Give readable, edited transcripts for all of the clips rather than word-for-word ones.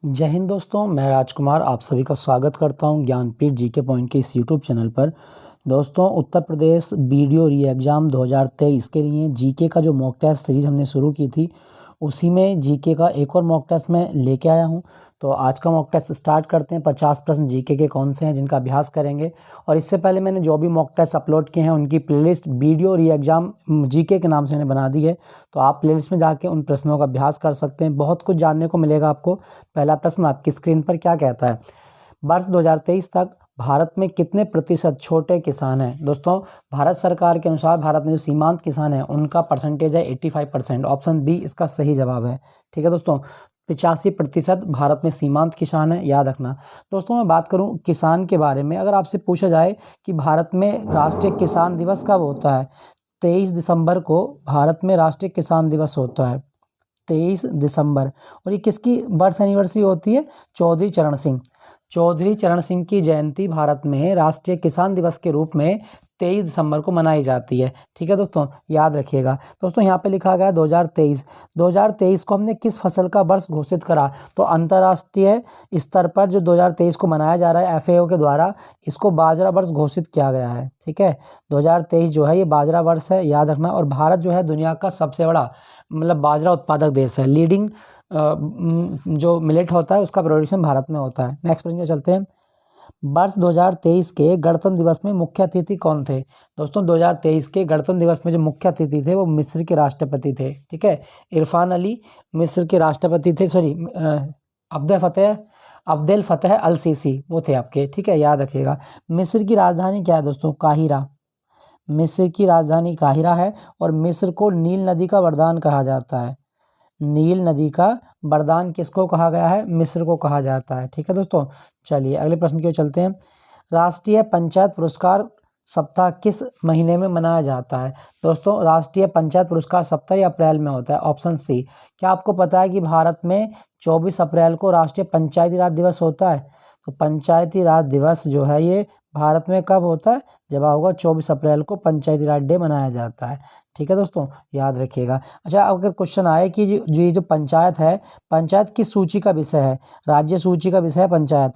जय हिंद दोस्तों, मैं राजकुमार आप सभी का स्वागत करता हूं ज्ञानपीठ जीके पॉइंट के इस यूट्यूब चैनल पर। दोस्तों, उत्तर प्रदेश बीडीओ री एग्ज़ाम 2023 के लिए जीके का जो मॉक टेस्ट सीरीज़ हमने शुरू की थी, उसी में जीके का एक और मॉक टेस्ट मैं लेके आया हूं। तो आज का मॉक टेस्ट स्टार्ट करते हैं। 50 प्रश्न जीके के कौन से हैं जिनका अभ्यास करेंगे। और इससे पहले मैंने जो भी मॉक टेस्ट अपलोड किए हैं उनकी प्लेलिस्ट बीडीओ री एग्ज़ाम जीके के नाम से मैंने बना दी है। तो आप प्लेलिस्ट में जाके उन प्रश्नों का अभ्यास कर सकते हैं। बहुत कुछ जानने को मिलेगा आपको। पहला प्रश्न आपकी स्क्रीन पर क्या कहता है? वर्ष 2023 तक भारत में कितने प्रतिशत छोटे किसान हैं? दोस्तों, भारत सरकार के अनुसार भारत में जो सीमांत किसान हैं उनका परसेंटेज है 85%। ऑप्शन बी इसका सही जवाब है। ठीक है दोस्तों, 85% भारत में सीमांत किसान है, याद रखना। दोस्तों, मैं बात करूं किसान के बारे में, अगर आपसे पूछा जाए कि भारत में राष्ट्रीय किसान दिवस कब होता है, 23 दिसंबर को भारत में राष्ट्रीय किसान दिवस होता है, 23 दिसंबर। और ये किसकी बर्थ एनिवर्सरी होती है? चौधरी चरण सिंह। चौधरी चरण सिंह की जयंती भारत में राष्ट्रीय किसान दिवस के रूप में 23 दिसंबर को मनाई जाती है। ठीक है दोस्तों, याद रखिएगा। दोस्तों, यहाँ पे लिखा गया 2023। 2023 को हमने किस फसल का वर्ष घोषित करा? तो अंतर्राष्ट्रीय स्तर पर जो 2023 को मनाया जा रहा है FAO के द्वारा, इसको बाजरा वर्ष घोषित किया गया है। ठीक है, 2023 जो है ये बाजरा वर्ष है, याद रखना। और भारत जो है दुनिया का सबसे बड़ा बाजरा उत्पादक देश है। लीडिंग जो मिलेट होता है उसका प्रोडक्शन भारत में होता है। नेक्स्ट प्रश्न पे चलते हैं। वर्ष 2023 के गणतंत्र दिवस में मुख्य अतिथि कौन थे? दोस्तों, 2023 के गणतंत्र दिवस में जो मुख्य अतिथि थे वो मिस्र के राष्ट्रपति थे। ठीक है, इरफान अली मिस्र के राष्ट्रपति थे। सॉरी, अब्देल फतेह अल सीसी वो थे आपके। ठीक है, याद रखिएगा। मिस्र की राजधानी क्या है दोस्तों? काहिरा। मिस्र की राजधानी काहिरा है। और मिस्र को नील नदी का वरदान कहा जाता है। नील नदी का वरदान किसको कहा गया है? मिस्र को कहा जाता है। ठीक है दोस्तों, चलिए अगले प्रश्न की ओर चलते हैं। राष्ट्रीय पंचायत पुरस्कार सप्ताह किस महीने में मनाया जाता है? दोस्तों, राष्ट्रीय पंचायत पुरस्कार सप्ताह या अप्रैल में होता है। Option C. क्या आपको पता है कि भारत में 24 अप्रैल को राष्ट्रीय पंचायती राज दिवस होता है? तो पंचायती राज दिवस जो है ये भारत में कब होता है? जब होगा 24 अप्रैल को पंचायती राज डे मनाया जाता है। ठीक है दोस्तों, याद रखिएगा। अच्छा, अगर क्वेश्चन आए कि जो पंचायत है, पंचायत किस सूची का विषय है? राज्य सूची का विषय है पंचायत।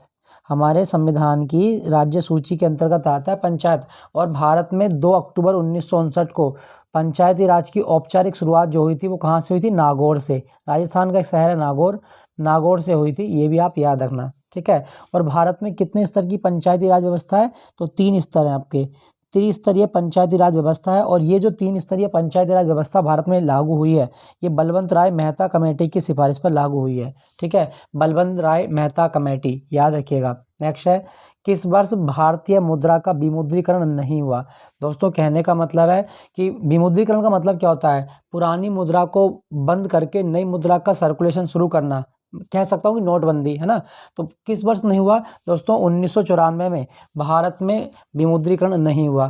हमारे संविधान की राज्य सूची के अंतर्गत आता है पंचायत। और भारत में 2 अक्टूबर 1959 को पंचायती राज की औपचारिक शुरुआत जो हुई थी वो कहाँ से हुई थी? नागौर से। राजस्थान का एक शहर है नागौर, नागौर से हुई थी। ये भी आप याद रखना। ठीक है, और भारत में कितने स्तर की पंचायती राज व्यवस्था है? तो 3 स्तर हैं आपके। त्रिस्तरीय पंचायती राज व्यवस्था है। और ये जो 3 स्तरीय पंचायती राज व्यवस्था भारत में लागू हुई है, ये बलवंत राय मेहता कमेटी की सिफारिश पर लागू हुई है। ठीक है, बलवंत राय मेहता कमेटी, याद रखिएगा। नेक्स्ट है, किस वर्ष भारतीय मुद्रा का विमुद्रीकरण नहीं हुआ? दोस्तों, कहने का मतलब है कि विमुद्रीकरण का मतलब क्या होता है? पुरानी मुद्रा को बंद करके नई मुद्रा का सर्कुलेशन शुरू करना। कह सकता हूँ कि नोटबंदी, है ना। तो किस वर्ष नहीं हुआ? दोस्तों, 1994 में भारत में विमुद्रीकरण नहीं हुआ।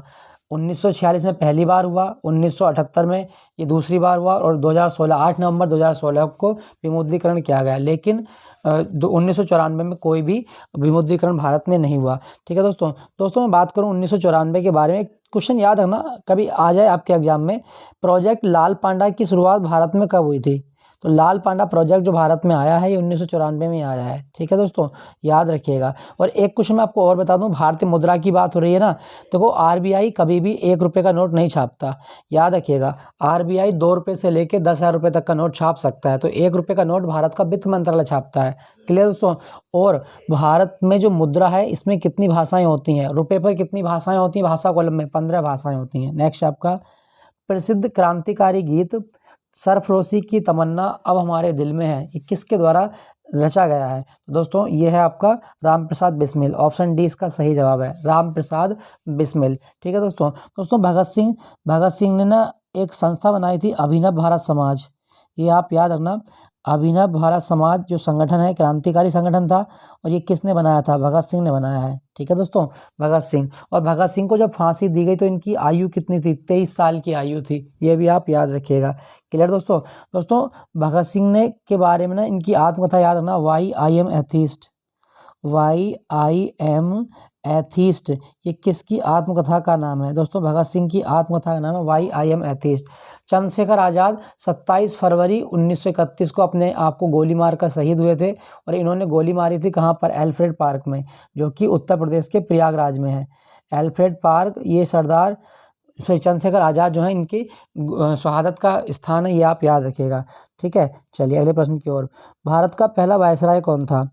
1946 में पहली बार हुआ, 1978 में ये दूसरी बार हुआ, और 2016 8 नवंबर 2016 को विमुद्रीकरण किया गया। लेकिन 1994 में कोई भी विमुद्रीकरण भारत में नहीं हुआ। ठीक है दोस्तों, मैं बात करूं 1994 के बारे में, क्वेश्चन याद रखना कभी आ जाए आपके एग्जाम में। प्रोजेक्ट लाल पांडा की शुरुआत भारत में कब हुई थी? तो लाल पांडा प्रोजेक्ट जो भारत में आया है ये 1994 में आया है। ठीक है दोस्तों, याद रखिएगा। और एक क्वेश्चन मैं आपको और बता दूं, भारतीय मुद्रा की बात हो रही है ना, देखो RBI कभी भी 1 रुपये का नोट नहीं छापता, याद रखिएगा। RBI 2 रुपये से लेकर 10,000 रुपये तक का नोट छाप सकता है। तो 1 रुपये का नोट भारत का वित्त मंत्रालय छापता है। क्लियर दोस्तों। और भारत में जो मुद्रा है इसमें कितनी भाषाएं होती हैं? रुपये पर कितनी भाषाएं होती हैं? भाषा कॉलम में 15 भाषाएं होती हैं। नेक्स्ट आपका प्रसिद्ध क्रांतिकारी गीत सरफरोशी की तमन्ना अब हमारे दिल में है, ये किसके द्वारा रचा गया है? तो दोस्तों, ये है आपका राम प्रसाद बिस्मिल। ऑप्शन डी इसका सही जवाब है, राम प्रसाद बिस्मिल। ठीक है दोस्तों, भगत सिंह ने ना एक संस्था बनाई थी, अभिनव भारत समाज। ये आप याद रखना। अभिनव भारत समाज जो संगठन है, क्रांतिकारी संगठन था। और ये किसने बनाया था? भगत सिंह ने बनाया है। ठीक है दोस्तों, भगत सिंह। और भगत सिंह को जब फांसी दी गई तो इनकी आयु कितनी थी? 23 साल की आयु थी। ये भी आप याद रखिएगा। क्लियर दोस्तों, भगत सिंह ने के बारे में ना इनकी आत्मकथा याद रखना, why I am atheist. YIM atheist, ये किसकी आत्मकथा का नाम है दोस्तों? भगत सिंह की आत्मकथा का नाम है YIM एथीस्ट। चंद्रशेखर आज़ाद 27 फरवरी 1931 को अपने आप को गोली मारकर शहीद हुए थे और इन्होंने गोली मारी थी कहाँ पर? एल्फ्रेड पार्क में, जो कि उत्तर प्रदेश के प्रयागराज में है। एल्फ्रेड पार्क, ये चंद्रशेखर आज़ाद जो है इनकी शहादत का स्थान है, ये आप याद रखिएगा। ठीक है, चलिए अगले प्रश्न की ओर। भारत का पहला वायसराय कौन था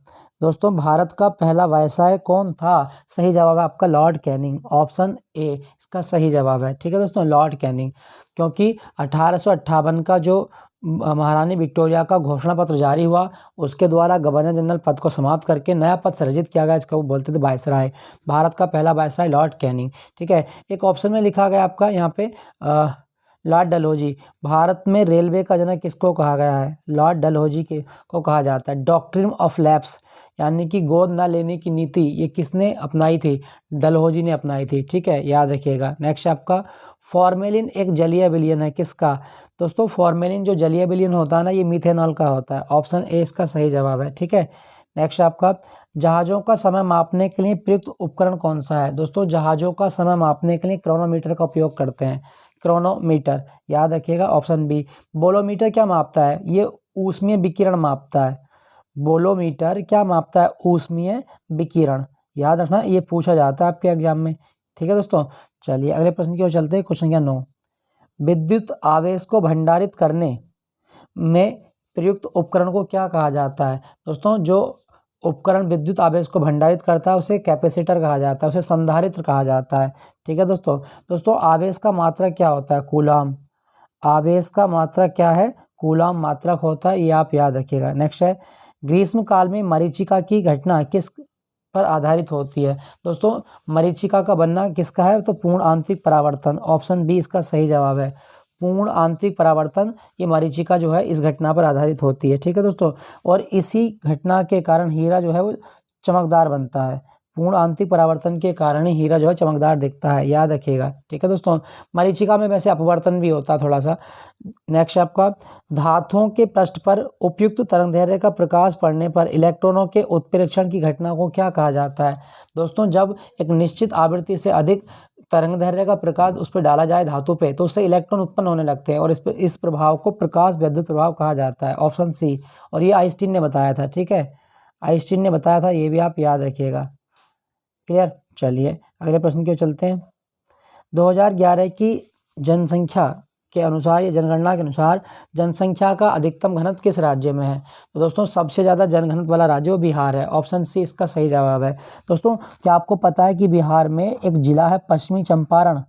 दोस्तों? भारत का पहला वायसराय कौन था? सही जवाब है आपका लॉर्ड कैनिंग, ऑप्शन ए इसका सही जवाब है। ठीक है दोस्तों, लॉर्ड कैनिंग, क्योंकि 1858 का जो महारानी विक्टोरिया का घोषणा पत्र जारी हुआ, उसके द्वारा गवर्नर जनरल पद को समाप्त करके नया पद सृजित किया गया, इसका वो बोलते थे वायसराय। भारत का पहला वायसराय लॉर्ड कैनिंग। ठीक है, एक ऑप्शन में लिखा गया आपका यहाँ पे लॉर्ड डलहौजी। भारत में रेलवे का जनक किसको कहा गया है? लॉर्ड डलहौजी को कहा जाता है। डॉक्ट्रिन ऑफ लैप्स, यानी कि गोद न लेने की नीति, ये किसने अपनाई थी? डलहौजी ने अपनाई थी। ठीक है, याद रखिएगा। नेक्स्ट आपका फॉर्मेलिन एक जलीय विलयन है, किसका दोस्तों? फॉर्मेलिन जो जलीय विलयन होता है ना, ये मीथेनॉल का होता है। ऑप्शन ए इसका सही जवाब है। ठीक है, नेक्स्ट आपका जहाज़ों का समय मापने के लिए प्रयुक्त उपकरण कौन सा है दोस्तों? जहाज़ों का समय मापने के लिए क्रोनोमीटर का उपयोग करते हैं। क्रोनोमीटर, याद रखिएगा, ऑप्शन बी। बोलोमीटर क्या मापता है? ये ऊष्मीय विकिरण मापता है। बोलोमीटर क्या मापता है? ऊष्मीय विकिरण, याद रखना, ये पूछा जाता है आपके एग्जाम में। ठीक है दोस्तों, चलिए अगले प्रश्न की ओर चलते हैं। क्वेश्चन क्या 9, विद्युत आवेश को भंडारित करने में प्रयुक्त उपकरण को क्या कहा जाता है दोस्तों? जो उपकरण विद्युत आवेश को भंडारित करता है उसे कैपेसिटर कहा जाता है, उसे संधारित्र कहा जाता है। ठीक है दोस्तों आवेश का मात्रक क्या होता है? कूलाम। आवेश का मात्रक क्या है? कूलाम मात्रक होता है, ये आप याद रखिएगा। नेक्स्ट है, ग्रीष्म काल में मरीचिका की घटना किस पर आधारित होती है दोस्तों? मरीचिका का बनना किसका है? तो पूर्ण आंतरिक परावर्तन, ऑप्शन बी इसका सही जवाब है। पूर्ण आंतरिक परावर्तन, ये मरीचिका जो है इस घटना पर आधारित होती है। ठीक है दोस्तों, और इसी घटना के कारण हीरा जो है वो चमकदार बनता है। पूर्ण आंतरिक परावर्तन के कारण ही हीरा जो है चमकदार दिखता है, याद रखिएगा। ठीक है दोस्तों, मरीचिका में वैसे अपवर्तन भी होता है थोड़ा सा। नेक्स्ट आपका, धातुओं के पृष्ठ पर उपयुक्त तरंगदैर्घ्य का प्रकाश पड़ने पर इलेक्ट्रॉनों के उत्प्रेक्षण की घटना को क्या कहा जाता है दोस्तों? जब एक निश्चित आवृत्ति से अधिक तरंगदैर्घ्य का प्रकाश उस पर डाला जाए धातु पे, तो उससे इलेक्ट्रॉन उत्पन्न होने लगते हैं और इस प्रभाव को प्रकाश विद्युत प्रभाव कहा जाता है। ऑप्शन सी, और ये आइंस्टीन ने बताया था। ठीक है, आइंस्टीन ने बताया था, ये भी आप याद रखिएगा। क्लियर, चलिए अगले प्रश्न की ओर चलते हैं। 2011 की जनसंख्या के अनुसार, या जनगणना के अनुसार, जनसंख्या का अधिकतम घनत्व किस राज्य में है? तो दोस्तों सबसे ज़्यादा जनघनत्व वाला राज्य वो बिहार है। ऑप्शन सी इसका सही जवाब है। दोस्तों क्या आपको पता है कि बिहार में एक जिला है पश्चिमी चंपारण?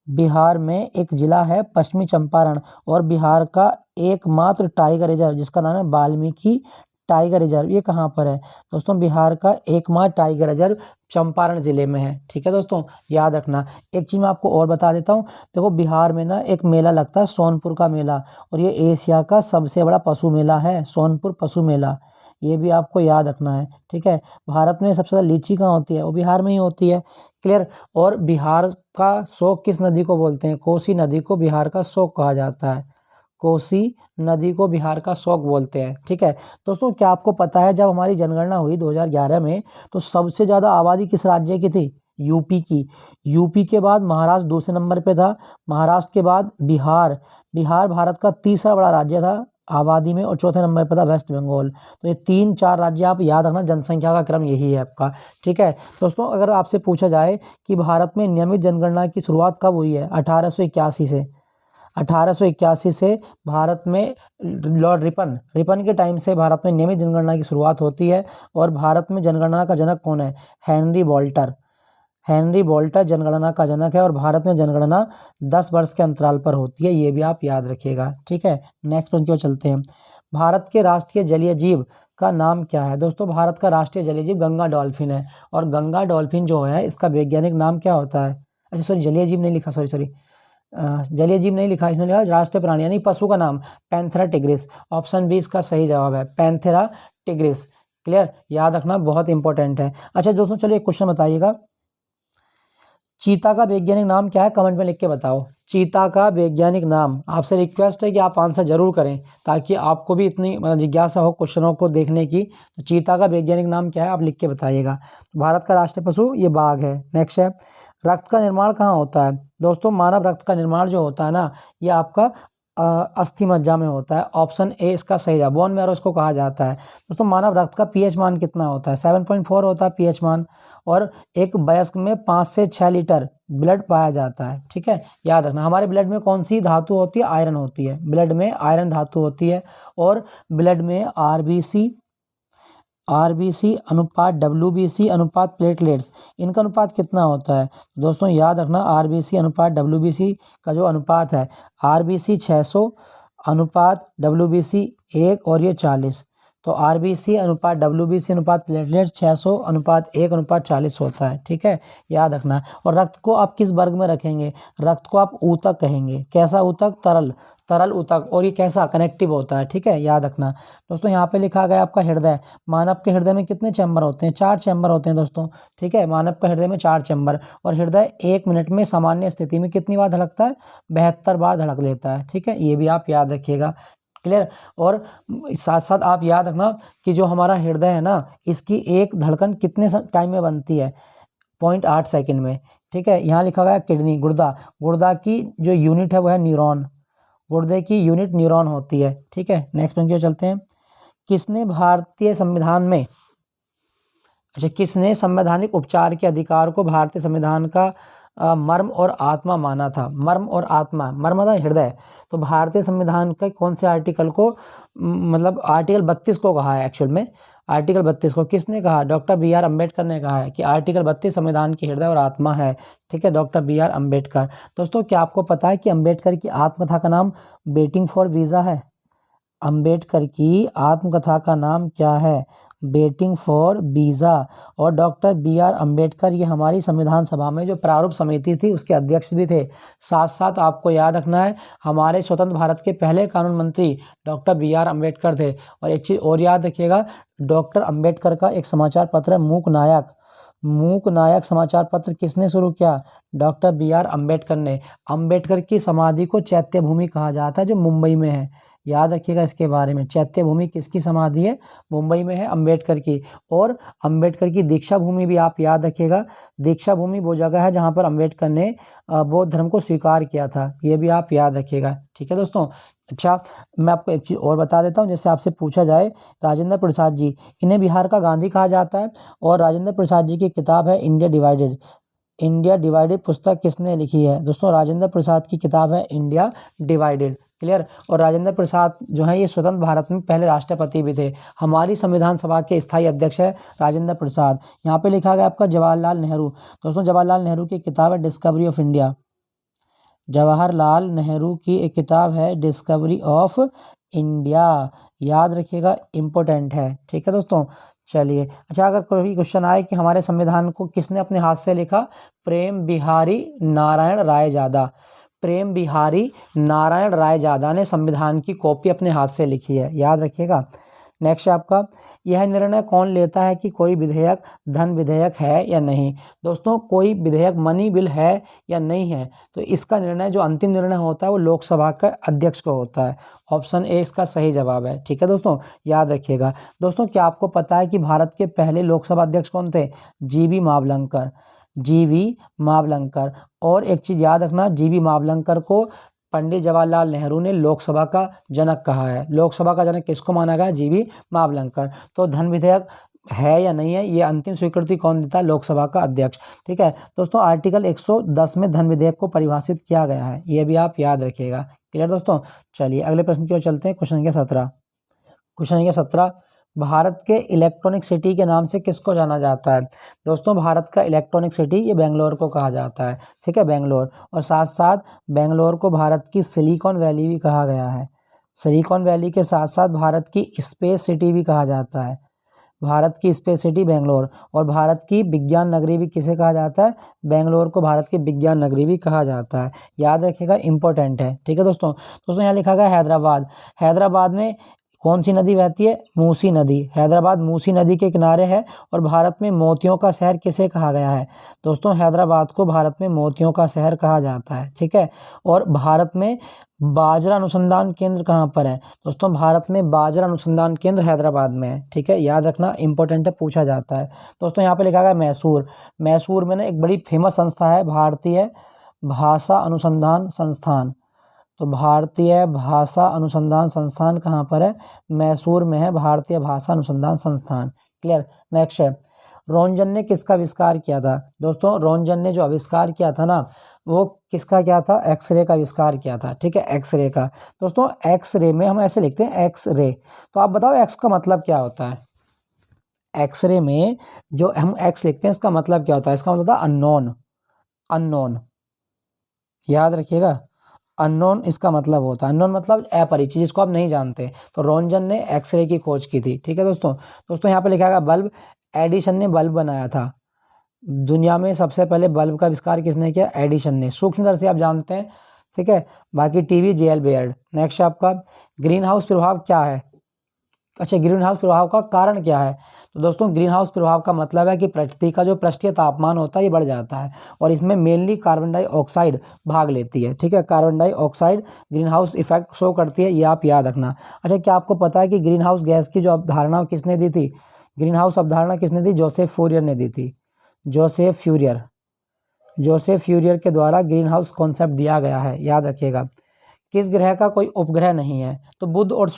बिहार में एक जिला है पश्चिमी चंपारण, और बिहार का एकमात्र टाइगर रिजर्व जिसका नाम है वाल्मीकि टाइगर रिजर्व, ये कहाँ पर है दोस्तों? बिहार का एकमात्र टाइगर रिजर्व चंपारण जिले में है। ठीक है दोस्तों, याद रखना। एक चीज़ मैं आपको और बता देता हूँ, देखो बिहार में ना एक मेला लगता है सोनपुर का मेला, और ये एशिया का सबसे बड़ा पशु मेला है, सोनपुर पशु मेला, ये भी आपको याद रखना है। ठीक है, भारत में सबसे ज़्यादा लीची कहाँ होती है? वो बिहार में ही होती है। क्लियर, और बिहार का शोक किस नदी को बोलते हैं? कोसी नदी को बिहार का शोक कहा जाता है। कोसी नदी को बिहार का शोक बोलते हैं। ठीक है दोस्तों, क्या आपको पता है जब हमारी जनगणना हुई 2011 में, तो सबसे ज़्यादा आबादी किस राज्य की थी? यूपी की। यूपी के बाद महाराष्ट्र दूसरे नंबर पे था, महाराष्ट्र के बाद बिहार। बिहार भारत का तीसरा बड़ा राज्य था आबादी में, और चौथे नंबर पर था वेस्ट बंगाल। तो ये 3-4 राज्य आप याद रखना, जनसंख्या का क्रम यही है आपका। ठीक है दोस्तों, अगर आपसे पूछा जाए कि भारत में नियमित जनगणना की शुरुआत कब हुई है? 1881 से। 1881 से भारत में लॉर्ड रिपन के टाइम से भारत में नियमित जनगणना की शुरुआत होती है। और भारत में जनगणना का जनक कौन है? हेनरी बोल्टर। हेनरी बोल्टर जनगणना का जनक है, और भारत में जनगणना 10 वर्ष के अंतराल पर होती है, ये भी आप याद रखिएगा। ठीक है, नेक्स्ट प्रश्न की ओर चलते हैं। भारत के राष्ट्रीय जलीय जीव का नाम क्या है दोस्तों? भारत का राष्ट्रीय जलीय जीव गंगा डॉल्फिन है, और गंगा डॉल्फिन जो है इसका वैज्ञानिक नाम क्या होता है? अच्छा सॉरी, जलीय जीव नहीं लिखा, सॉरी, जलीय जीव नहीं लिखा, इसने लिखा राष्ट्रीय प्राणी यानी पशु का नाम पैंथेरा टिग्रिस। ऑप्शन बी इसका सही जवाब है, पैंथेरा टिग्रिस। क्लियर, याद रखना, बहुत इंपॉर्टेंट है। अच्छा दोस्तों चलिए एक क्वेश्चन बताइएगा, चीता का वैज्ञानिक नाम क्या है, कमेंट में लिख के बताओ। चीता का वैज्ञानिक नाम, आपसे रिक्वेस्ट है कि आप आंसर जरूर करें ताकि आपको भी इतनी जिज्ञासा हो क्वेश्चनों को देखने की। तो चीता का वैज्ञानिक नाम क्या है, आप लिख के बताइएगा। भारत का राष्ट्रीय पशु ये बाघ है। नेक्स्ट है, रक्त का निर्माण कहाँ होता है। दोस्तों मानव रक्त का निर्माण जो होता है ना, ये आपका अस्थि मज्जा में होता है। ऑप्शन ए इसका सही है, बोन मैरो इसको कहा जाता है। दोस्तों मानव रक्त का पीएच मान कितना होता है, 7.4 होता है पीएच मान। और एक वयस्क में 5 से 6 लीटर ब्लड पाया जाता है। ठीक है, याद रखना। हमारे ब्लड में कौन सी धातु होती है, आयरन होती है। ब्लड में आयरन धातु होती है। और ब्लड में आरबीसी अनुपात डब्ल्यूबीसी अनुपात प्लेटलेट्स, इनका अनुपात कितना होता है। दोस्तों याद रखना, आरबीसी अनुपात डब्ल्यूबीसी का जो अनुपात है, आरबीसी 600 अनुपात डब्ल्यूबीसी 1 और ये 40। तो आरबीसी अनुपात डब्ल्यूबीसी अनुपात प्लेटलेट 600 अनुपात 1 अनुपात 40 होता है। ठीक है, याद रखना। और रक्त को आप किस वर्ग में रखेंगे, रक्त को आप ऊतक कहेंगे। कैसा ऊतक, तरल ऊतक। और ये कैसा, कनेक्टिव होता है। ठीक है, याद रखना। दोस्तों यहाँ पे लिखा गया आपका हृदय। मानव के हृदय में कितने चैम्बर होते हैं, 4 चैम्बर होते हैं दोस्तों। ठीक है, मानव का हृदय में 4 चैम्बर। और हृदय 1 मिनट में सामान्य स्थिति में कितनी बार धड़कता है, 72 बार धड़क लेता है। ठीक है, ये भी आप याद रखिएगा। क्लियर। और साथ साथ आप याद रखना कि जो हमारा हृदय है ना, इसकी एक धड़कन कितने टाइम में बनती है, 0.8 सेकंड में। ठीक है, यहाँ लिखा गया किडनी, गुर्दा की जो यूनिट है वो है न्यूरॉन। गुर्दे की यूनिट न्यूरॉन होती है। ठीक है, नेक्स्ट प्रश्न की ओर चलते हैं। किसने संवैधानिक उपचार के अधिकार को भारतीय संविधान का मर्म और आत्मा माना था। मर्म और आत्मा, मर्म था हृदय। तो भारतीय संविधान के कौन से आर्टिकल को, मतलब आर्टिकल 32 को कहा है एक्चुअल में। आर्टिकल 32 को किसने कहा, डॉक्टर बी आर अम्बेडकर ने कहा है कि आर्टिकल 32 संविधान की हृदय और आत्मा है। ठीक है, डॉक्टर बी आर अम्बेडकर। दोस्तों क्या आपको पता है कि अम्बेडकर की आत्मकथा का नाम वेटिंग फॉर वीज़ा है। अम्बेडकर की आत्मकथा का नाम क्या है, वेटिंग फॉर वीज़ा। और डॉक्टर बी आर अम्बेडकर ये हमारी संविधान सभा में जो प्रारूप समिति थी उसके अध्यक्ष भी थे। साथ साथ आपको याद रखना है, हमारे स्वतंत्र भारत के पहले कानून मंत्री डॉक्टर बी आर अम्बेडकर थे। और एक चीज़ और याद रखिएगा, डॉक्टर अम्बेडकर का एक समाचार पत्र है मूक नायक समाचार पत्र किसने शुरू किया, डॉक्टर बी आर अम्बेडकर ने। अम्बेडकर की समाधि को चैत्य भूमि कहा जाता है जो मुंबई में है। याद रखिएगा इसके बारे में, चैत्य भूमि किसकी समाधि है, मुंबई में है, अम्बेडकर की। और अम्बेडकर की दीक्षा भूमि भी आप याद रखिएगा। दीक्षा भूमि वो जगह है जहाँ पर अम्बेडकर ने बौद्ध धर्म को स्वीकार किया था, ये भी आप याद रखिएगा। ठीक है दोस्तों। अच्छा, मैं आपको एक चीज़ और बता देता हूँ, जैसे आपसे पूछा जाए, राजेंद्र प्रसाद जी, इन्हें बिहार का गांधी कहा जाता है। और राजेंद्र प्रसाद जी की किताब है इंडिया डिवाइडेड पुस्तक किसने लिखी है। दोस्तों राजेंद्र प्रसाद की किताब है इंडिया डिवाइडेड। क्लियर। और राजेंद्र प्रसाद जो है ये स्वतंत्र भारत में पहले राष्ट्रपति भी थे। हमारी संविधान सभा के स्थायी अध्यक्ष है राजेंद्र प्रसाद। यहाँ पे लिखा गया आपका जवाहरलाल नेहरू। दोस्तों जवाहरलाल नेहरू की किताब है discovery of India. Jawaharlal Nehru की एक किताब है डिस्कवरी ऑफ इंडिया। याद रखिएगा, इंपॉर्टेंट है। ठीक है दोस्तों, चलिए। अच्छा, अगर कोई क्वेश्चन आए कि हमारे संविधान को किसने अपने हाथ से लिखा, प्रेम बिहारी नारायण राय ज़्यादा ने संविधान की कॉपी अपने हाथ से लिखी है। याद रखिएगा। नेक्स्ट आपका, यह निर्णय कौन लेता है कि कोई विधेयक धन विधेयक है या नहीं। दोस्तों कोई विधेयक मनी बिल है या नहीं है, तो इसका निर्णय, जो अंतिम निर्णय होता है वो लोकसभा का अध्यक्ष को होता है। ऑप्शन ए इसका सही जवाब है। ठीक है दोस्तों, याद रखिएगा। दोस्तों क्या आपको पता है कि भारत के पहले लोकसभा अध्यक्ष कौन थे, जीवी मावलंकर। और एक चीज़ याद रखना, जीवी मावलंकर को पंडित जवाहरलाल नेहरू ने लोकसभा का जनक कहा है। लोकसभा का जनक किसको माना गया, जीवी मावलंकर। तो धन विधेयक है या नहीं है, ये अंतिम स्वीकृति कौन देता है, लोकसभा का अध्यक्ष। ठीक है दोस्तों, आर्टिकल 110 में धन विधेयक को परिभाषित किया गया है, ये भी आप याद रखिएगा। क्लियर दोस्तों। चलिए अगले प्रश्न की ओर चलते हैं। क्वेश्चन संख्या 17, भारत के इलेक्ट्रॉनिक सिटी के नाम से किसको जाना जाता है। दोस्तों भारत का इलेक्ट्रॉनिक सिटी ये बेंगलोर को कहा जाता है। ठीक है, बेंगलोर। और साथ साथ बेंगलोर को भारत की सिलिकॉन वैली भी कहा गया है। सिलिकॉन वैली के साथ साथ भारत की स्पेस सिटी भी कहा जाता है। भारत की स्पेस सिटी बेंगलोर। और भारत की विज्ञान नगरी भी किसे कहा जाता है, बेंगलोर को भारत की विज्ञान नगरी भी कहा जाता है। याद रखिएगा, इंपॉर्टेंट है। ठीक है दोस्तों। यहाँ लिखा गया हैदराबाद में कौन सी नदी बहती है? मूसी नदी। हैदराबाद मूसी नदी के किनारे है और भारत में मोतियों का शहर किसे कहा गया है? दोस्तों हैदराबाद को भारत में मोतियों का शहर कहा जाता है, ठीक है। और भारत में बाजरा अनुसंधान केंद्र कहाँ पर है? दोस्तों भारत में बाजरा अनुसंधान केंद्र हैदराबाद में है, ठीक है, याद रखना, इंपॉर्टेंट है, पूछा जाता है। दोस्तों यहाँ पे लिखा गया मैसूर। मैसूर में ना एक बड़ी फेमस संस्था है, भारतीय भाषा अनुसंधान संस्थान। तो भारतीय भाषा अनुसंधान संस्थान कहाँ पर है? मैसूर में है भारतीय भाषा अनुसंधान संस्थान। क्लियर। नेक्स्ट है, रोंजन ने किसका आविष्कार किया था? दोस्तों रोंजन ने जो आविष्कार किया था ना, वो किसका किया था? एक्सरे का आविष्कार किया था, ठीक है, एक्सरे का। दोस्तों एक्सरे में हम ऐसे लिखते हैं एक्सरे, तो आप बताओ एक्स का मतलब क्या होता है? एक्सरे में जो हम एक्स लिखते हैं इसका मतलब क्या होता है? इसका मतलब होता है अननोन। अननोन, याद रखिएगा, अननोन इसका मतलब होता है। अननोन मतलब अपरिचित, जिसको आप नहीं जानते। तो रोंजन ने एक्सरे की खोज की थी, ठीक है दोस्तों। दोस्तों यहाँ पे लिखा गया बल्ब। एडिशन ने बल्ब बनाया था। दुनिया में सबसे पहले बल्ब का आविष्कार किसने किया? एडिशन ने। सूक्ष्मदर्शी आप जानते हैं, ठीक है। बाकी टीवी जेएल बेयर्ड। नेक्स्ट आपका ग्रीन हाउस प्रभाव क्या है? अच्छा, ग्रीन हाउस प्रभाव का कारण क्या है? तो दोस्तों ग्रीन हाउस प्रभाव का मतलब है कि पृथ्वी का जो पृष्ठीय तापमान होता है ये बढ़ जाता है और इसमें मेनली कार्बन डाइऑक्साइड भाग लेती है, ठीक है। Carbon dioxide green house effect show करती है, ये आप याद रखना। अच्छा, क्या आपको पता है कि ग्रीन हाउस गैस की जो अवधारणा किसने दी थी? ग्रीन हाउस अवधारणा किसने दी? जोसेफ फूरियर ने दी थी। Joseph Fourier. जोसेफ फ्यूरियर के द्वारा ग्रीन हाउस कॉन्सेप्ट दिया गया है, याद रखिएगा। किस ग्रह का कोई उपग्रह नहीं है? तो बुध और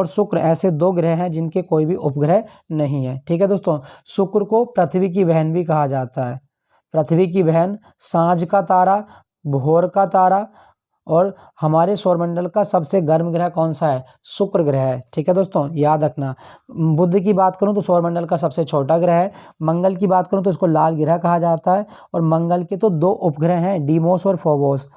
शुक्र ऐसे दो ग्रह हैं जिनके कोई भी उपग्रह नहीं है, ठीक है दोस्तों। शुक्र को पृथ्वी की बहन भी कहा जाता है। पृथ्वी की बहन, सांझ का तारा, भोर का तारा, और हमारे सौरमंडल का सबसे गर्म ग्रह कौन सा है? शुक्र ग्रह है, ठीक है दोस्तों, याद रखना। बुध की बात करूं तो सौरमंडल का सबसे छोटा ग्रह है। मंगल की बात करूं तो इसको लाल ग्रह कहा जाता है। और मंगल के तो दो उपग्रह हैं, डीमोस और फोबोस।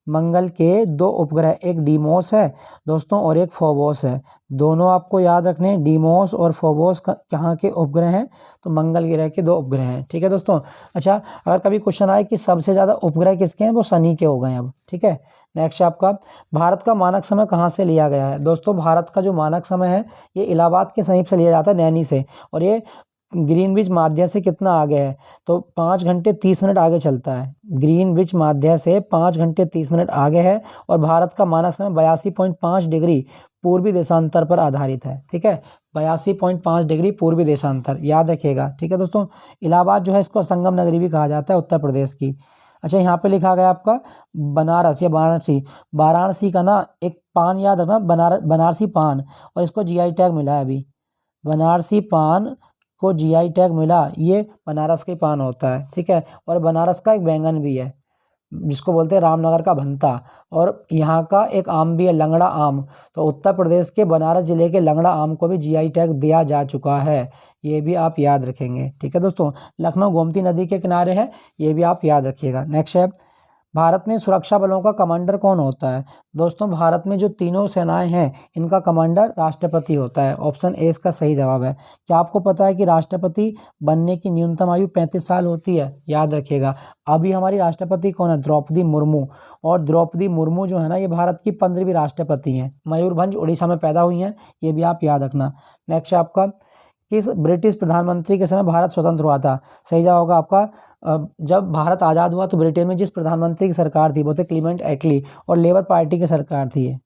मंगल के दो उपग्रह, एक डीमोस है दोस्तों और एक फोबोस है। दोनों आपको याद रखने, डीमोस और फोबोस कहाँ के उपग्रह हैं? तो मंगल ग्रह के दो उपग्रह हैं, ठीक है दोस्तों। अच्छा, अगर कभी क्वेश्चन आए कि सबसे ज़्यादा उपग्रह किसके हैं, वो शनि के हो गए हैं अब, ठीक है। नेक्स्ट आपका भारत का मानक समय कहाँ से लिया गया है? दोस्तों भारत का जो मानक समय है ये इलाहाबाद के समीप से लिया जाता है, नैनी से। और ये ग्रीनविच माध्य से कितना आगे है? तो 5 घंटे 30 मिनट आगे चलता है। ग्रीनविच माध्य से 5 घंटे 30 मिनट आगे है और भारत का मानक समय 82.5 डिग्री पूर्वी देशांतर पर आधारित है, ठीक है। 82.5 डिग्री पूर्वी देशांतर, याद रखिएगा, ठीक है दोस्तों। इलाहाबाद जो है इसको संगम नगरी भी कहा जाता है उत्तर प्रदेश की। अच्छा, यहाँ पे लिखा गया आपका बनारस या वाराणसी। वाराणसी का ना एक पान याद रखना, बनारसी पान, और इसको जीआई टैग मिला है अभी। बनारसी पान को जीआई टैग मिला, ये बनारस के पान होता है, ठीक है। और बनारस का एक बैंगन भी है जिसको बोलते हैं रामनगर का भंता। और यहाँ का एक आम भी है, लंगड़ा आम। तो उत्तर प्रदेश के बनारस जिले के लंगड़ा आम को भी जीआई टैग दिया जा चुका है, ये भी आप याद रखेंगे, ठीक है दोस्तों। लखनऊ गोमती नदी के किनारे है, ये भी आप याद रखिएगा। नेक्स्ट है, भारत में सुरक्षा बलों का कमांडर कौन होता है? दोस्तों भारत में जो तीनों सेनाएं हैं इनका कमांडर राष्ट्रपति होता है। ऑप्शन ए इसका सही जवाब है। क्या आपको पता है कि राष्ट्रपति बनने की न्यूनतम आयु 35 साल होती है? याद रखिएगा। अभी हमारी राष्ट्रपति कौन है? द्रौपदी मुर्मू। और द्रौपदी मुर्मू जो है ना, ये भारत की 15वीं राष्ट्रपति हैं। मयूरभंज उड़ीसा में पैदा हुई हैं, ये भी आप याद रखना। नेक्स्ट आपका, किस ब्रिटिश प्रधानमंत्री के समय भारत स्वतंत्र हुआ था? सही जवाब होगा आपका, जब भारत आज़ाद हुआ तो ब्रिटेन में जिस प्रधानमंत्री की सरकार थी वो थे क्लीमेंट एटली, और लेबर पार्टी की सरकार थी ये।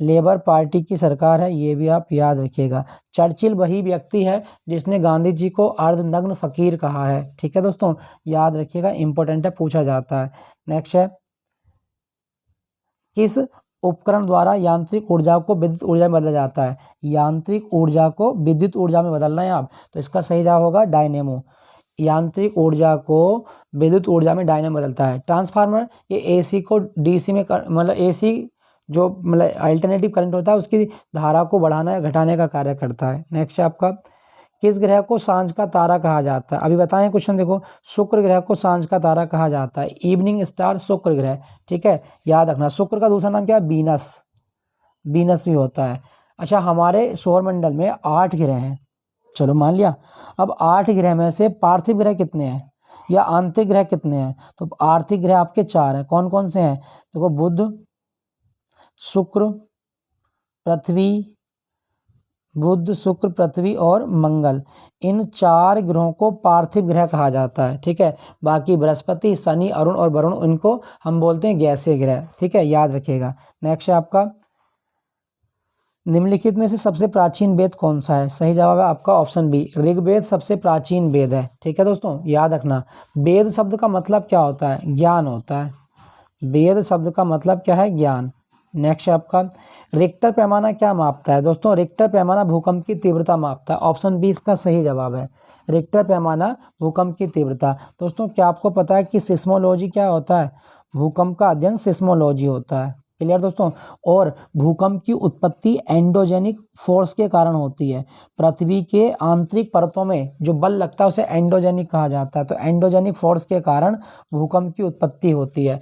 लेबर पार्टी की सरकार है, ये भी आप याद रखिएगा। चर्चिल वही व्यक्ति है जिसने गांधी जी को अर्धनग्न फकीर कहा है, ठीक है दोस्तों, याद रखिएगा, इंपॉर्टेंट है, पूछा जाता है। नेक्स्ट है, किस उपकरण द्वारा यांत्रिक ऊर्जा को विद्युत ऊर्जा में बदला जाता है? यांत्रिक ऊर्जा को विद्युत ऊर्जा में बदलना है आप, तो इसका सही जवाब होगा डायनेमो। यांत्रिक ऊर्जा को विद्युत ऊर्जा में डायनेमो बदलता है। ट्रांसफार्मर, ये एसी को डीसी में मतलब एसी जो मतलब अल्टरनेटिव करंट होता है उसकी धारा को बढ़ाना या घटाने का कार्य करता है। नेक्स्ट है आपका, किस ग्रह को सांझ का तारा कहा जाता है? अभी बताएं क्वेश्चन देखो, शुक्र ग्रह को सांझ का तारा कहा जाता है। इवनिंग स्टार शुक्र ग्रह, ठीक है, याद रखना। शुक्र का दूसरा नाम क्या है? बीनस। बीनस भी होता है। अच्छा, हमारे सौरमंडल में 8 ग्रह हैं, चलो मान लिया। अब 8 ग्रह में से पार्थिव ग्रह कितने हैं या आंतरिक ग्रह कितने हैं? तो आर्थिक ग्रह आपके 4 हैं। कौन कौन से हैं? देखो, बुध, शुक्र, पृथ्वी, बुध, शुक्र, पृथ्वी और मंगल, इन 4 ग्रहों को पार्थिव ग्रह कहा जाता है। ठीक है, बाकी बृहस्पति, शनि, अरुण और वरुण, इनको हम बोलते हैं गैसीय ग्रह। ठीक है, याद रखिएगा। नेक्स्ट है आपका, निम्नलिखित में से सबसे प्राचीन वेद कौन सा है? सही जवाब है आपका ऑप्शन बी, ऋग्वेद सबसे प्राचीन वेद है। ठीक है दोस्तों, याद रखना, वेद शब्द का मतलब क्या होता है? ज्ञान होता है। वेद शब्द का मतलब क्या है? ज्ञान। नेक्स्ट है आपका, रिक्टर पैमाना क्या मापता है? दोस्तों, रिक्टर पैमाना भूकंप की तीव्रता मापता है। ऑप्शन बी इसका सही जवाब है, रिक्टर पैमाना भूकंप की तीव्रता। दोस्तों, क्या आपको पता है कि सिस्मोलॉजी क्या होता है? भूकंप का अध्ययन सिस्मोलॉजी होता है। क्लियर दोस्तों। और भूकंप की उत्पत्ति एंडोजेनिक फोर्स के कारण होती है। पृथ्वी के आंतरिक परतों में जो बल लगता है उसे एंडोजेनिक कहा जाता है। तो एंडोजेनिक फोर्स के कारण भूकंप की उत्पत्ति होती है।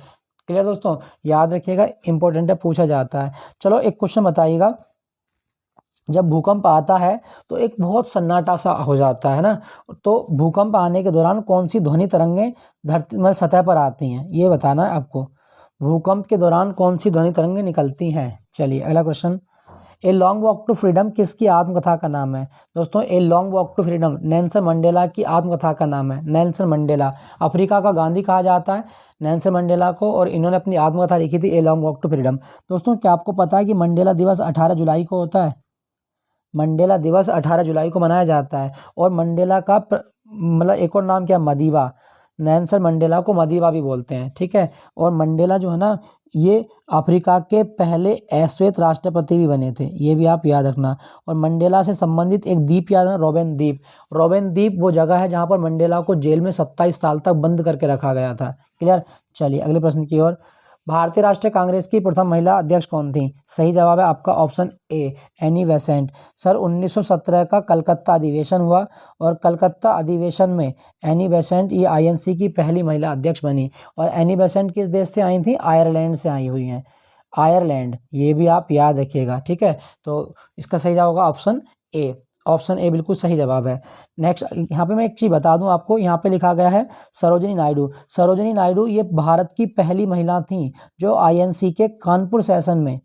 क्लियर दोस्तों, याद रखिएगा, इंपॉर्टेंट है, पूछा जाता है। चलो एक क्वेश्चन बताइएगा, जब भूकंप आता है तो एक बहुत सन्नाटा सा हो जाता है ना, तो भूकंप आने के दौरान कौन सी ध्वनि तरंगें धरती मतलब सतह पर आती हैं, ये बताना है आपको। भूकंप के दौरान कौन सी ध्वनि तरंगें निकलती हैं? चलिए अगला question, a long walk to freedom किसकी आत्मकथा का नाम है? दोस्तों, a long walk to freedom Nelson Mandela की आत्मकथा का नाम है। नेल्सन मंडेला, अफ्रीका का गांधी कहा जाता है नेल्सन मंडेला को, और इन्होंने अपनी आत्मकथा लिखी थी a long walk to freedom. दोस्तों, क्या आपको पता है कि मंडेला दिवस 18 जुलाई को होता है? मंडेला दिवस 18 जुलाई को मनाया जाता है। और मंडेला का मतलब एक और नाम क्या? मदीबा। नेल्सन मंडेला को मदीबा भी बोलते हैं। ठीक है, और मंडेला जो है ना, ये अफ्रीका के पहले अश्वेत राष्ट्रपति भी बने थे, ये भी आप याद रखना। और मंडेला से संबंधित एक द्वीप याद है, रोबेन द्वीप। रोबेन द्वीप वो जगह है जहाँ पर मंडेला को जेल में 27 साल तक बंद करके रखा गया था। क्लियर। चलिए अगले प्रश्न की ओर, भारतीय राष्ट्रीय कांग्रेस की प्रथम महिला अध्यक्ष कौन थी? सही जवाब है आपका option A, Annie Besant. Sir 1917 का कलकत्ता अधिवेशन हुआ, और कलकत्ता अधिवेशन में एनी बेसेंट ये आईएनसी की पहली महिला अध्यक्ष बनी। और एनी बेसेंट किस देश से आई थी? आयरलैंड से आई हुई हैं, आयरलैंड, ये भी आप याद रखिएगा। ठीक है, तो इसका सही जवाब होगा ऑप्शन ए। ऑप्शन ए बिल्कुल सही जवाब है। नेक्स्ट, यहाँ पे मैं एक चीज़ बता दूं आपको, यहाँ पे लिखा गया है सरोजिनी नायडू। सरोजिनी नायडू ये भारत की पहली महिला थी जो आईएनसी के कानपुर सेशन में,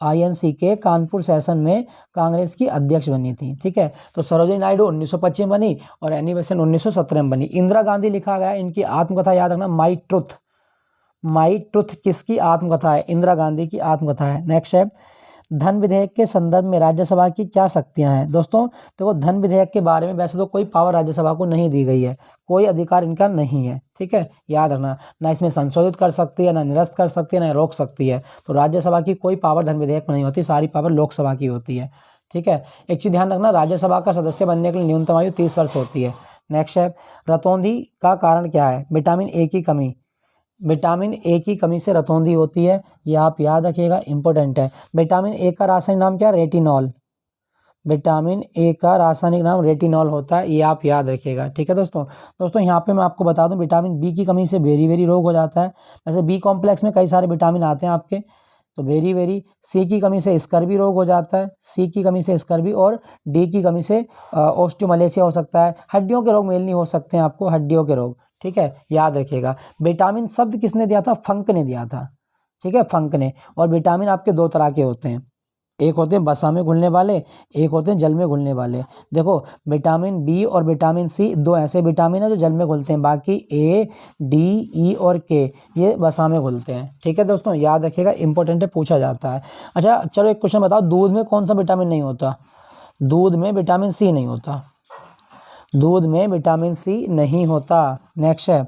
आईएनसी के कानपुर सेशन में कांग्रेस की अध्यक्ष बनी थी। ठीक है, तो सरोजिनी नायडू 1925 बनी और एनी बेसेंट 1917 में बनी। इंदिरा गांधी लिखा गया है, इनकी आत्मकथा याद रखना, माई ट्रुथ। माई ट्रुथ किसकी आत्मकथा है? इंदिरा गांधी की आत्मकथा है। नेक्स्ट है, धन विधेयक के संदर्भ में राज्यसभा की क्या शक्तियां हैं? दोस्तों देखो, धन विधेयक के बारे में वैसे तो कोई पावर राज्यसभा को नहीं दी गई है, कोई अधिकार इनका नहीं है। ठीक है, याद रखना, ना इसमें संशोधित कर सकती है, ना निरस्त कर सकती है, ना रोक सकती है। तो राज्यसभा की कोई पावर धन विधेयक में नहीं होती, सारी पावर लोकसभा की होती है। ठीक है, एक चीज़ ध्यान रखना, राज्यसभा का सदस्य बनने के लिए न्यूनतम आयु 30 वर्ष होती है। नेक्स्ट है, रतौंधी का कारण क्या है? विटामिन ए की कमी। विटामिन ए की कमी से रतौंधी होती है, ये आप याद रखिएगा, इंपॉर्टेंट है। विटामिन ए का रासायनिक नाम क्या है? रेटिनॉल। विटामिन ए का रासायनिक नाम रेटिनॉल होता है, ये आप याद रखिएगा। ठीक है दोस्तों यहाँ पे मैं आपको बता दूं, विटामिन बी की कमी से बेरी रोग हो जाता है। वैसे बी कॉम्प्लेक्स में कई सारे विटामिन आते हैं आपके, तो बेरी। सी की कमी से स्कर्वी रोग हो जाता है, सी की कमी से स्कर्वी, और डी की कमी से ऑस्टियोमलेशिया हो सकता है। हड्डियों के रोग मेनली हो सकते हैं आपको, हड्डियों के रोग। ठीक है, याद रखिएगा। विटामिन शब्द किसने दिया था? फंक ने दिया था। ठीक है, फंक ने। और विटामिन आपके 2 तरह के होते हैं, एक होते हैं वसा में घुलने वाले, एक होते हैं जल में घुलने वाले। देखो, विटामिन बी और विटामिन सी 2 ऐसे विटामिन है जो जल में घुलते हैं, बाकी ए, डी, ई और के ये वसा में घुलते हैं। ठीक है दोस्तों, याद रखिएगा, इंपॉर्टेंट है, पूछा जाता है। अच्छा चलो एक क्वेश्चन बताओ, दूध में कौन सा विटामिन नहीं होता? दूध में विटामिन सी नहीं होता, दूध में विटामिन सी नहीं होता। नेक्स्ट है,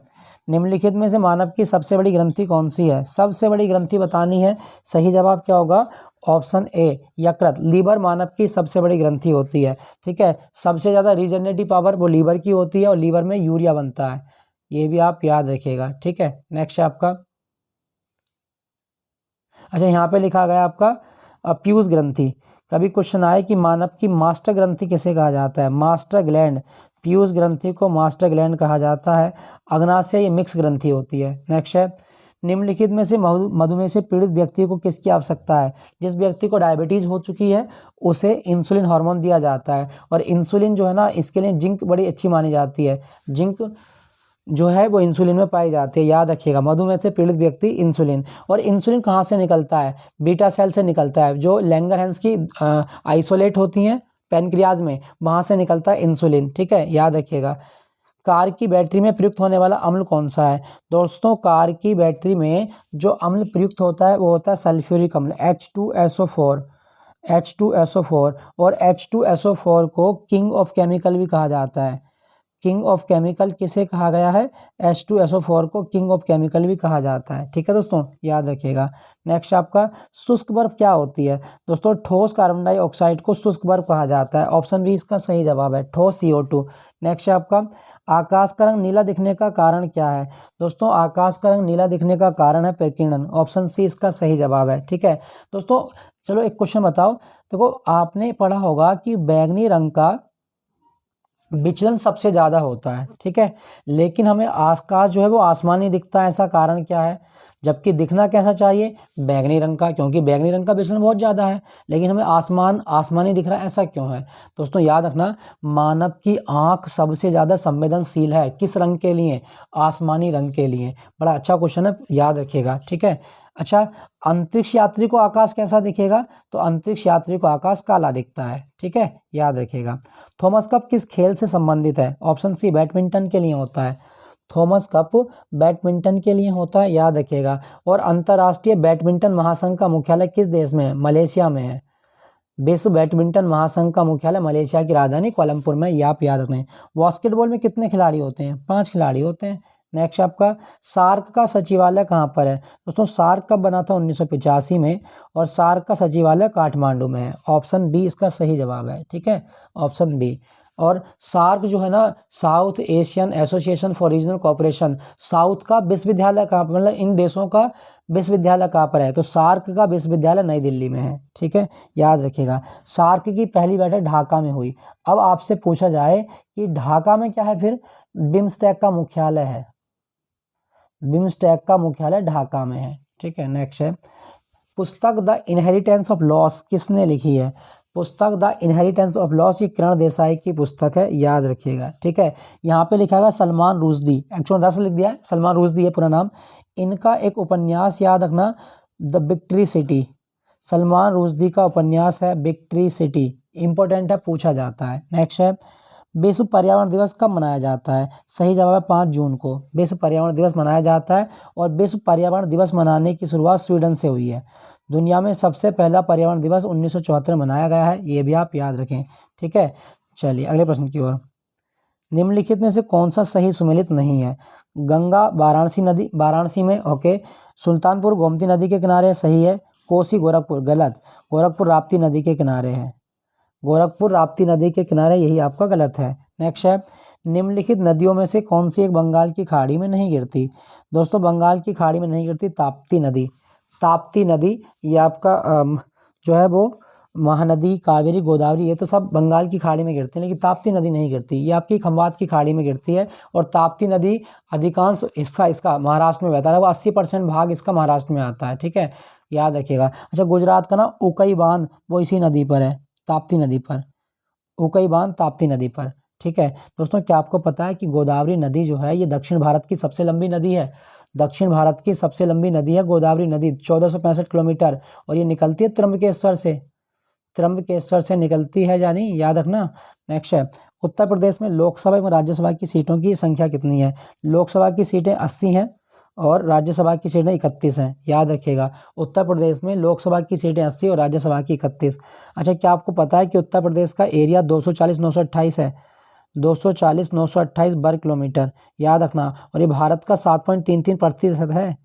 निम्नलिखित में से मानव की सबसे बड़ी ग्रंथि कौन सी है? सबसे बड़ी ग्रंथि बतानी है, सही जवाब क्या होगा? ऑप्शन ए, यकृत। लीवर मानव की सबसे बड़ी ग्रंथि होती है। ठीक है, सबसे ज़्यादा रीजनरेटिव पावर वो लीवर की होती है, और लीवर में यूरिया बनता है, ये भी आप याद रखिएगा। ठीक है, नेक्स्ट है आपका, अच्छा यहाँ पे लिखा गया आपका पीयूष ग्रंथि। कभी क्वेश्चन आए कि मानव की मास्टर ग्रंथि किसे कहा जाता है? Master gland. पीयूष ग्रंथि को मास्टर ग्लैंड कहा जाता है। अग्नाशय ये मिक्स ग्रंथि होती है। नेक्स्ट है, निम्नलिखित में से मधुमेह से पीड़ित व्यक्ति को किसकी आवश्यकता है? जिस व्यक्ति को डायबिटीज़ हो चुकी है उसे इंसुलिन हार्मोन दिया जाता है, और इंसुलिन जो है ना, इसके लिए जिंक बड़ी अच्छी मानी जाती है। जिंक जो है वो इंसुलिन में पाई जाती है, याद रखिएगा। मधुमेह से पीड़ित व्यक्ति इंसुलिन, और इंसुलिन कहाँ से निकलता है, बीटा सेल से निकलता है। जो लैंगरहैंस की आइसोलेट होती हैं पैनक्रियाज में, वहाँ से निकलता है इंसुलिन, ठीक है, याद रखिएगा। कार की बैटरी में प्रयुक्त होने वाला अम्ल कौन सा है? दोस्तों कार की बैटरी में जो अम्ल प्रयुक्त होता है वो होता है सल्फ्यूरिक अम्ल, H2SO4, H2SO4। और H2SO4 को किंग ऑफ केमिकल भी कहा जाता है। किंग ऑफ केमिकल किसे कहा गया है? H2SO4 को किंग ऑफ केमिकल भी कहा जाता है, ठीक है दोस्तों, याद रखिएगा। नेक्स्ट आपका शुष्क बर्फ क्या होती है? दोस्तों ठोस कार्बन डाइऑक्साइड को शुष्क बर्फ कहा जाता है। ऑप्शन बी इसका सही जवाब है, ठोस CO2। नेक्स्ट आपका आकाश का रंग नीला दिखने का कारण क्या है? दोस्तों आकाश का रंग नीला दिखने का कारण है प्रकीर्णन। ऑप्शन सी इसका सही जवाब है, ठीक है दोस्तों। चलो एक क्वेश्चन बताओ, देखो आपने पढ़ा होगा कि बैंगनी रंग का विचलन सबसे ज़्यादा होता है, ठीक है, लेकिन हमें आकाश जो है वो आसमानी दिखता है, ऐसा कारण क्या है? जबकि दिखना कैसा चाहिए? बैंगनी रंग का, क्योंकि बैंगनी रंग का विचलन बहुत ज़्यादा है, लेकिन हमें आसमानी दिख रहा है, ऐसा क्यों है? दोस्तों याद रखना, मानव की आँख सबसे ज़्यादा संवेदनशील है, किस रंग के लिए? आसमानी रंग के लिए। बड़ा अच्छा क्वेश्चन है, याद रखिएगा, ठीक है। अच्छा, अंतरिक्ष यात्री को आकाश कैसा दिखेगा? तो अंतरिक्ष यात्री को आकाश काला दिखता है, ठीक है, याद रखिएगा। थॉमस कप किस खेल से संबंधित है? ऑप्शन सी बैडमिंटन के लिए होता है। थॉमस कप बैडमिंटन के लिए होता है, याद रखिएगा। और अंतर्राष्ट्रीय बैडमिंटन महासंघ का मुख्यालय किस देश में है? मलेशिया में है। विश्व बैडमिंटन महासंघ का मुख्यालय मलेशिया की राजधानी कोलंबपुर में, ये आप याद रखें। बास्केटबॉल में कितने खिलाड़ी होते हैं? 5 खिलाड़ी होते हैं। नेक्स्ट आपका सार्क का सचिवालय कहाँ पर है? दोस्तों सार्क कब बना था? 1985 में, और सार्क का सचिवालय काठमांडू में है। ऑप्शन बी इसका सही जवाब है, ठीक है, ऑप्शन बी। और सार्क जो है ना, south Asian association for regional cooperation, south का विश्वविद्यालय कहाँ पर, मतलब इन देशों का विश्वविद्यालय कहाँ पर है? तो सार्क का विश्वविद्यालय नई दिल्ली में है, ठीक है, याद रखिएगा। सार्क की पहली बैठक ढाका में हुई। अब आपसे पूछा जाए कि ढाका में क्या है? फिर बिम्स्टेक का मुख्यालय है, बिम्स्टेक का मुख्यालय ढाका में है, ठीक है। नेक्स्ट है, पुस्तक द इनहेरिटेंस ऑफ लॉस किसने लिखी है? पुस्तक द इनहेरिटेंस ऑफ लॉस ये किरण देसाई की पुस्तक है, याद रखिएगा, ठीक है। यहाँ पे लिखा है सलमान रुश्दी, एक्चुअल रस लिख दिया है, सलमान रुश्दी है पूरा नाम। इनका एक उपन्यास याद रखना, the victory city. Salman Rushdie का उपन्यास है विक्ट्री सिटी, इंपॉर्टेंट है, पूछा जाता है। नेक्स्ट है, विश्व पर्यावरण दिवस कब मनाया जाता है? सही जवाब है 5 जून को विश्व पर्यावरण दिवस मनाया जाता है। और विश्व पर्यावरण दिवस मनाने की शुरुआत स्वीडन से हुई है। दुनिया में सबसे पहला पर्यावरण दिवस 1974 में मनाया गया है, ये भी आप याद रखें, ठीक है। चलिए अगले प्रश्न की ओर। निम्नलिखित में से कौन सा सही सुमेलित नहीं है? गंगा वाराणसी नदी, वाराणसी में, ओके। सुल्तानपुर गोमती नदी के किनारे, सही है। कोसी गोरखपुर, गलत। गोरखपुर राप्ती नदी के किनारे है, गोरखपुर राप्ती नदी के किनारे, यही आपका गलत है। नेक्स्ट है, निम्नलिखित नदियों में से कौन सी एक बंगाल की खाड़ी में नहीं गिरती? दोस्तों बंगाल की खाड़ी में नहीं गिरती, ताप्ती नदी। ताप्ती नदी ये आपका जो है वो महानदी, कावेरी, गोदावरी, ये तो सब बंगाल की खाड़ी में गिरती है, लेकिन ताप्ती नदी नहीं गिरती, ये आपकी खंबात की खाड़ी में गिरती है। और ताप्ती नदी अधिकांश इसका महाराष्ट्र में बहता है, वो 80% भाग इसका महाराष्ट्र में आता है, ठीक है, याद रखिएगा। अच्छा, गुजरात का ना उकई बांध वो इसी नदी पर है, ताप्ती नदी पर, उकई बांध ताप्ती नदी पर, ठीक है। दोस्तों क्या आपको पता है कि गोदावरी नदी जो है ये दक्षिण भारत की सबसे लंबी नदी है? दक्षिण भारत की सबसे लंबी नदी है गोदावरी नदी, 1465 किलोमीटर, और ये निकलती है त्र्यंबकेश्वर से, त्र्यंबकेश्वर से निकलती है, जानी, याद रखना। नेक्स्ट है, उत्तर प्रदेश में लोकसभा एवं राज्यसभा की सीटों की संख्या कितनी है? लोकसभा की सीटें 80 हैं और राज्यसभा की सीटें 31 हैं, याद रखिएगा। उत्तर प्रदेश में लोकसभा की सीटें 80 और राज्यसभा की 31। अच्छा, क्या आपको पता है कि उत्तर प्रदेश का एरिया 240,928 है, 240,928 वर्ग किलोमीटर, याद रखना। और ये भारत का 7.33% है,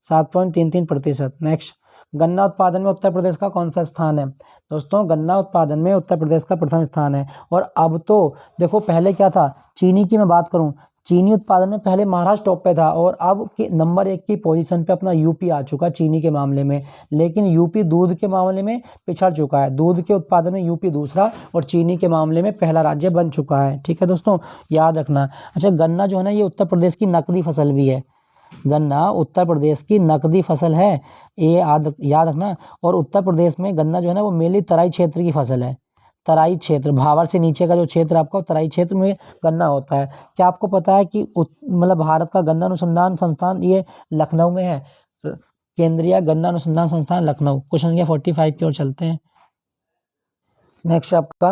7.33%। नेक्स्ट, गन्ना उत्पादन में उत्तर प्रदेश का कौन सा स्थान है? दोस्तों गन्ना उत्पादन में उत्तर प्रदेश का प्रथम स्थान है। और अब तो देखो, पहले क्या था, चीनी की मैं बात करूं, चीनी उत्पादन में पहले महाराष्ट्र टॉप पे था, और अब के नंबर 1 की पोजीशन पे अपना यूपी आ चुका चीनी के मामले में। लेकिन यूपी दूध के मामले में पिछड़ चुका है, दूध के उत्पादन में यूपी दूसरा और चीनी के मामले में पहला राज्य बन चुका है, ठीक है दोस्तों, याद रखना। अच्छा, गन्ना जो है ना ये उत्तर प्रदेश की नकदी फसल भी है, गन्ना उत्तर प्रदेश की नकदी फसल है, ये याद रखना। और उत्तर प्रदेश में गन्ना जो है ना वो मेनली तराई क्षेत्र की फसल है, तराई क्षेत्र, भावर से नीचे का जो क्षेत्र आपका तराई क्षेत्र में गन्ना होता है। क्या आपको पता है कि मतलब भारत का गन्ना अनुसंधान संस्थान ये लखनऊ में है? केंद्रीय गन्ना अनुसंधान संस्थान लखनऊ। क्वेश्चन संख्या 45 की ओर चलते हैं। नेक्स्ट आपका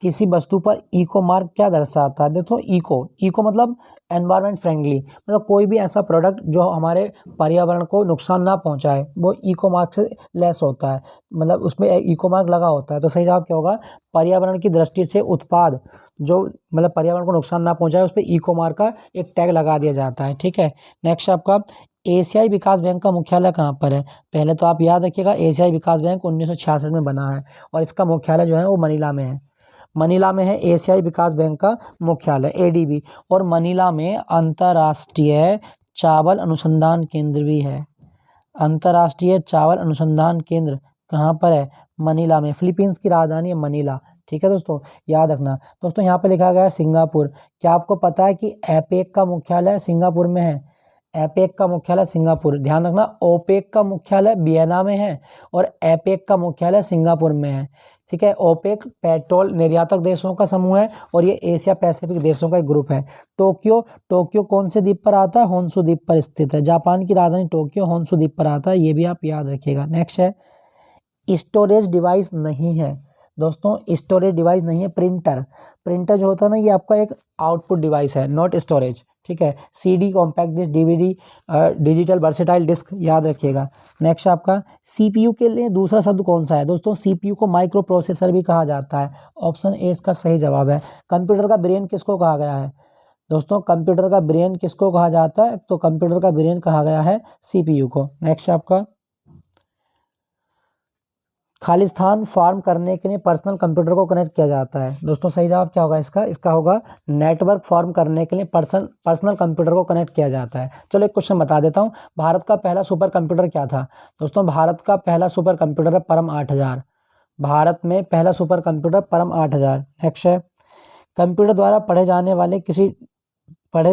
किसी वस्तु पर इको मार्क क्या दर्शाता है? देखो इको मतलब एनवायरनमेंट फ्रेंडली, मतलब कोई भी ऐसा प्रोडक्ट जो हमारे पर्यावरण को नुकसान ना पहुंचाए वो इको मार्क से लेस होता है, मतलब उसमें इको मार्क लगा होता है। तो सही जवाब क्या होगा? पर्यावरण की दृष्टि से उत्पाद जो मतलब पर्यावरण को नुकसान ना पहुंचाए उस पर इको मार्क का एक टैग लगा दिया जाता है। ठीक है। नेक्स्ट आपका एशियाई विकास बैंक का मुख्यालय कहाँ पर है? पहले तो आप याद रखिएगा एशियाई विकास बैंक 1966 में बना है और इसका मुख्यालय जो है वो मनीला में है। मनीला में है एशियाई विकास बैंक का मुख्यालय, एडीबी। और मनीला में अंतर्राष्ट्रीय चावल अनुसंधान केंद्र भी है। अंतर्राष्ट्रीय चावल अनुसंधान केंद्र कहाँ पर है? मनीला में। फिलीपींस की राजधानी है मनीला। ठीक है दोस्तों, याद रखना। दोस्तों यहाँ पे लिखा गया है सिंगापुर। क्या आपको पता है कि एपेक का मुख्यालय सिंगापुर में है? एपेक का मुख्यालय सिंगापुर। ध्यान रखना, ओपेक का मुख्यालय वियना में है और एपेक का मुख्यालय सिंगापुर में है। ठीक है। ओपेक पेट्रोल निर्यातक देशों का समूह है और ये एशिया पैसिफिक देशों का एक ग्रुप है। टोक्यो कौन से द्वीप पर आता है? होन्शु द्वीप पर स्थित है। जापान की राजधानी टोक्यो होन्शु द्वीप पर आता है, ये भी आप याद रखिएगा। नेक्स्ट है स्टोरेज डिवाइस नहीं है। दोस्तों स्टोरेज डिवाइस नहीं है प्रिंटर जो होता है ना ये आपका एक आउटपुट डिवाइस है, नॉट स्टोरेज। ठीक है। CD, compact disc, DVD, digital versatile disc, याद रखिएगा। नेक्स्ट आपका सीपीयू के लिए दूसरा शब्द कौन सा है? दोस्तों सीपीयू को माइक्रो प्रोसेसर भी कहा जाता है। ऑप्शन ए इसका सही जवाब है। कंप्यूटर का ब्रेन किसको कहा गया है? दोस्तों कंप्यूटर का ब्रेन किसको कहा जाता है? तो कंप्यूटर का ब्रेन कहा गया है सीपीयू को। नेक्स्ट आपका खालिस्तान फॉर्म करने के लिए पर्सनल कंप्यूटर को कनेक्ट किया जाता है। दोस्तों सही जवाब क्या होगा इसका? इसका होगा नेटवर्क फॉर्म करने के लिए पर्सनल कंप्यूटर को कनेक्ट किया जाता है। चलो एक क्वेश्चन बता देता हूँ, भारत का पहला सुपर कंप्यूटर क्या था? दोस्तों भारत का पहला सुपर कंप्यूटर है परम 8000। भारत में पहला सुपर कंप्यूटर परम 8000। नेक्स्ट है कंप्यूटर द्वारा पढ़े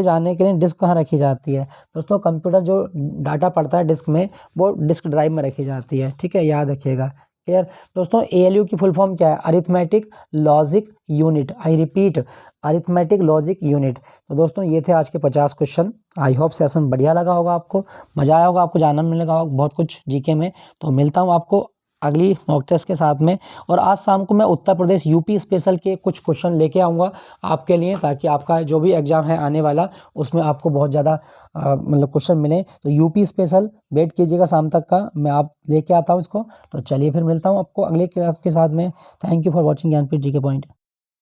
जाने के लिए डिस्क कहाँ रखी जाती है? दोस्तों कंप्यूटर जो डाटा पढ़ता है डिस्क में वो डिस्क ड्राइव में रखी जाती है। ठीक है, याद रखिएगा। क्लियर? दोस्तों एएलयू की फुल फॉर्म क्या है? Arithmetic logic unit. I repeat, arithmetic logic unit. तो दोस्तों ये थे आज के 50 क्वेश्चन। आई होप सेशन बढ़िया लगा होगा, आपको मजा आया होगा, आपको जानना मिलेगा होगा बहुत कुछ जीके में। तो मिलता हूँ आपको अगली मॉक टेस्ट के साथ में। और आज शाम को मैं उत्तर प्रदेश यूपी स्पेशल के कुछ क्वेश्चन लेके आऊँगा आपके लिए, ताकि आपका जो भी एग्जाम है आने वाला उसमें आपको बहुत ज़्यादा मतलब क्वेश्चन मिले। तो यूपी स्पेशल वेट कीजिएगा शाम तक का, मैं आप लेके आता हूँ इसको। तो चलिए फिर मिलता हूँ आपको अगले क्लास के साथ में। Thank you for watching Jnanpith GK point.